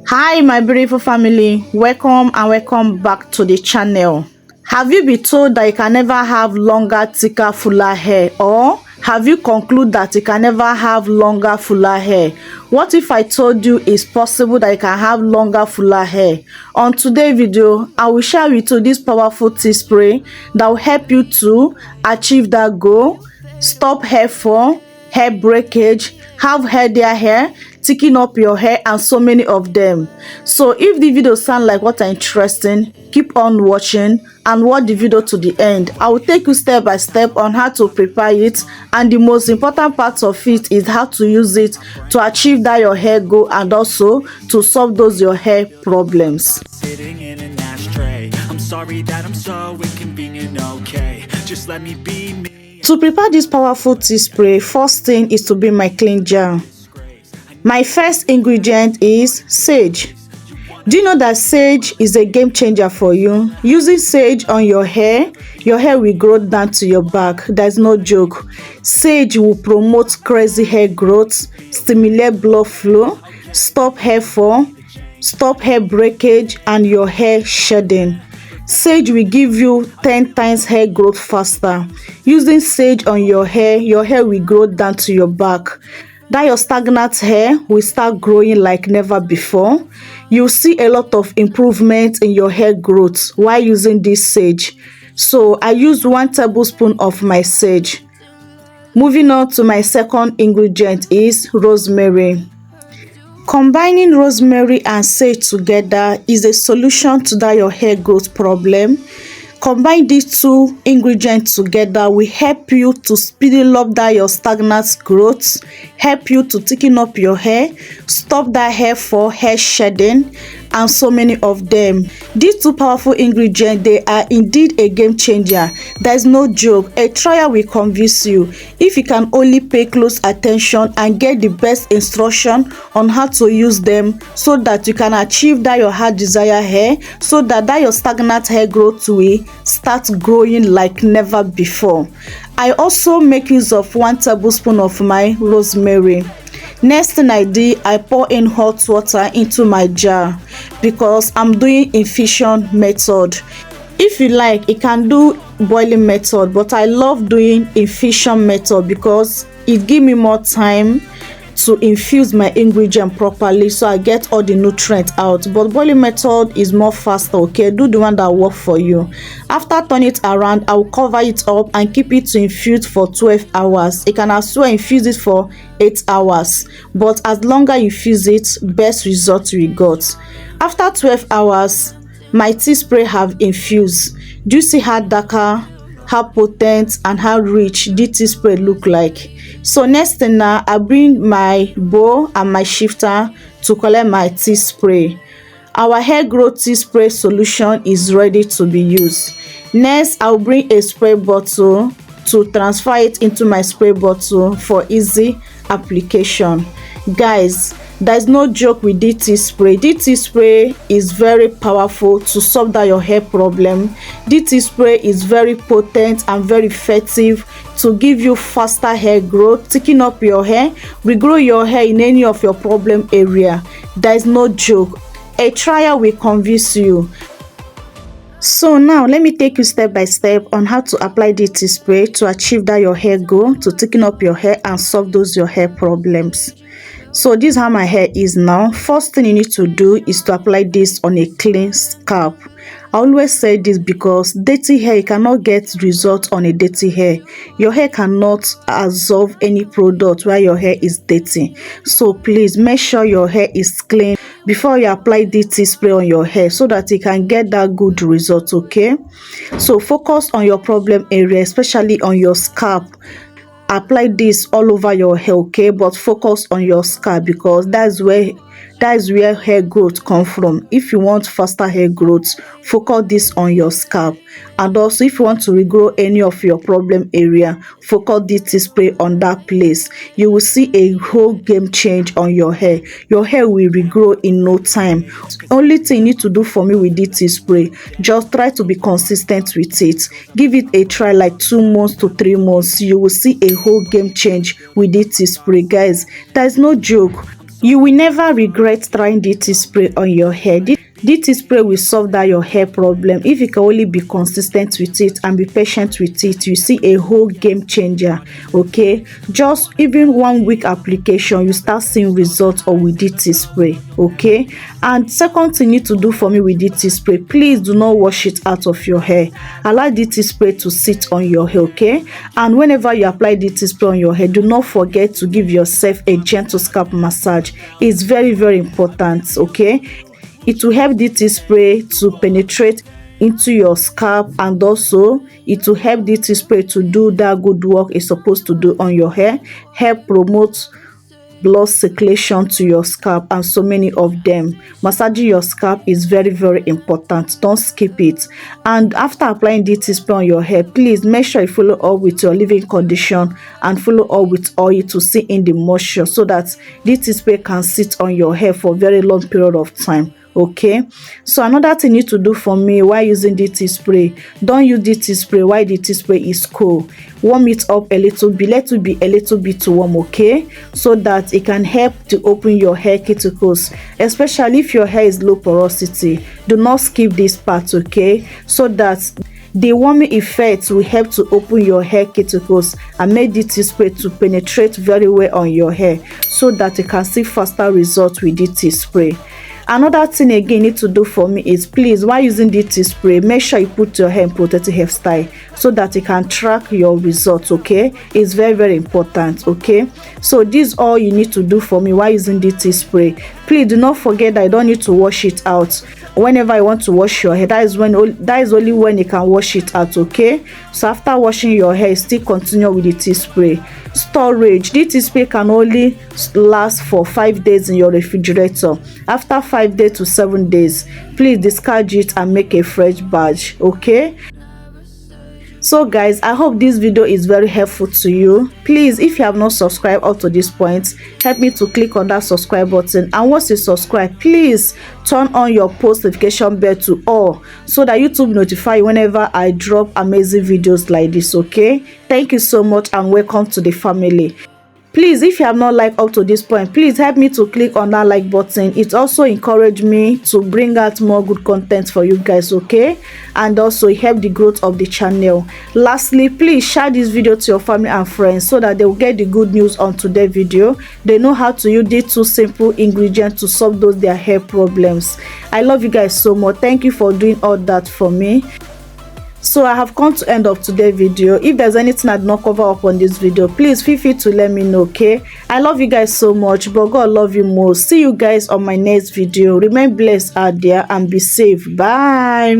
Hi my beautiful family, welcome and welcome back to the channel. Have you been told that you can never have longer, thicker, fuller hair, or have you concluded that you can never have longer, fuller hair? What if I told you it's possible that you can have longer, fuller hair? On today's video, I will share with you this powerful tea spray that will help you to achieve that goal, stop hair fall, hair breakage, have healthier hair, thickening up your hair, and so many of them. So if the video sound like what are interesting, keep on watching and watch the video to the end. I will take you step by step on how to prepare it, and the most important part of it is how to use it to achieve that your hair goal and also to solve those your hair problems. Sitting in an ashtray. I'm sorry that I'm so inconvenient, okay? Just let me be me. To prepare this powerful tea spray, first thing is to be my clean jar. My first ingredient is sage. Do you know that sage is a game changer for you? Using sage on your hair will grow down to your back. There's no joke. Sage will promote crazy hair growth, stimulate blood flow, stop hair fall, stop hair breakage, and your hair shedding. Sage will give you 10 times hair growth faster. Using sage on your hair will grow down to your back. That your stagnant hair will start growing like never before. You'll see a lot of improvement in your hair growth while using this sage. So I use 1 tablespoon of my sage. Moving on to my second ingredient is rosemary. Combining rosemary and sage together is a solution to that your hair growth problem. Combine these two ingredients together will help you to speedily up that your stagnant growth, help you to thicken up your hair, stop that hair fall, hair shedding, and so many of them. These two powerful ingredients, they are indeed a game changer. There's no joke. A trial will convince you if you can only pay close attention and get the best instruction on how to use them, so that you can achieve that your heart desire hair, so that your stagnant hair growth will start growing like never before. I also make use of 1 tablespoon of my rosemary. Next thing I did, I pour in hot water into my jar because I'm doing infusion method. If you like, you can do boiling method, but I love doing infusion method because it gives me more time to infuse my ingredient properly, so I get all the nutrients out. But boiling method is more faster. Okay, do the one that work for you. After turning it around, I will cover it up and keep it to infuse for 12 hours. You can as well infuse it for 8 hours, but as longer you infuse it, best result we got. After 12 hours, my tea spray have infused. Do you see how darker, how potent, and how rich this tea spray look like? So next thing now, I bring my bowl and my shifter to collect my tea spray. Our hair growth tea spray solution is ready to be used. Next, I'll bring a spray bottle to transfer it into my spray bottle for easy application. Guys, there's no joke with this tea spray. This tea spray is very powerful to solve that your hair problem. This tea spray is very potent and very effective to give you faster hair growth, thicken up your hair, regrow your hair in any of your problem area. There's no joke. A trial will convince you. So now let me take you step by step on how to apply this tea spray to achieve that your hair goal, to thicken up your hair and solve those your hair problems. So this is how my hair is now. First thing you need to do is to apply this on a clean scalp. I always say this because dirty hair, you cannot get results on a dirty hair. Your hair cannot absorb any product while your hair is dirty. So please make sure your hair is clean before you apply this tea spray on your hair, so that you can get that good result. Okay, so focus on your problem area, especially on your scalp. Apply this all over your hair, okay, but focus on your scalp because that's where hair growth come from. If you want faster hair growth, focus this on your scalp. And also, if you want to regrow any of your problem area, focus this tea spray on that place. You will see a whole game change on your hair. Your hair will regrow in no time. Only thing you need to do for me with this tea spray, just try to be consistent with it. Give it a try like 2 months to 3 months. You will see a whole game change with this tea spray, guys. There's no joke. You will never regret trying DT spray on your hair. DT spray will solve that your hair problem. If you can only be consistent with it and be patient with it, you see a whole game changer. Okay, just even 1 week application, you start seeing results or with DT spray. Okay, and second thing you need to do for me with DT spray, please do not wash it out of your hair. Allow DT spray to sit on your hair. Okay, and whenever you apply DT spray on your hair, do not forget to give yourself a gentle scalp massage. It's very, very important. Okay, it will help DT spray to penetrate into your scalp, and also it will help DT spray to do that good work it's supposed to do on your hair, help promote blood circulation to your scalp, and so many of them. Massaging your scalp is very, very important. Don't skip it. And after applying DT spray on your hair, please make sure you follow up with your leave-in condition and follow up with oil to see in the moisture, so that DT spray can sit on your hair for a very long period of time. Okay, so another thing you need to do for me while using DT spray, don't use DT spray while DT spray is cool. Warm it up a little bit, let it be a little bit warm. Okay, so that it can help to open your hair cuticles, especially if your hair is low porosity. Do not skip this part. Okay, so that the warming effect will help to open your hair cuticles and make DT spray to penetrate very well on your hair, so that you can see faster results with DT spray. Another thing again you need to do for me is, please, while using DT spray, make sure you put your hair in protective hairstyle so that you can track your results. Okay, it's very, very important. Okay, so this is all you need to do for me while using DT spray. Please do not forget that you don't need to wash it out. Whenever you want to wash your hair, that is only when you can wash it out. Okay, so after washing your hair, still continue with the DT spray. Storage: DT spray can only last for 5 days in your refrigerator. After 5 days to 7 days, please discard it and make a fresh batch. Okay, so guys, I hope this video is very helpful to you. Please, if you have not subscribed up to this point, help me to click on that subscribe button, and once you subscribe, please turn on your post notification bell to all, so that YouTube notify you whenever I drop amazing videos like this. Okay, thank you so much and welcome to the family. Please, if you have not liked up to this point, please help me to click on that like button. It also encourage me to bring out more good content for you guys. Okay, and also help the growth of the channel. Lastly, please share this video to your family and friends, so that they will get the good news on today's video. They know how to use these 2 simple ingredients to solve their hair problems. I love you guys so much. Thank you for doing all that for me. So I have come to end of today's video. If there's anything I did not cover up on this video, please feel free to let me know. Okay, I love you guys so much, but God love you more. See you guys on my next video. Remain blessed out there and be safe. Bye.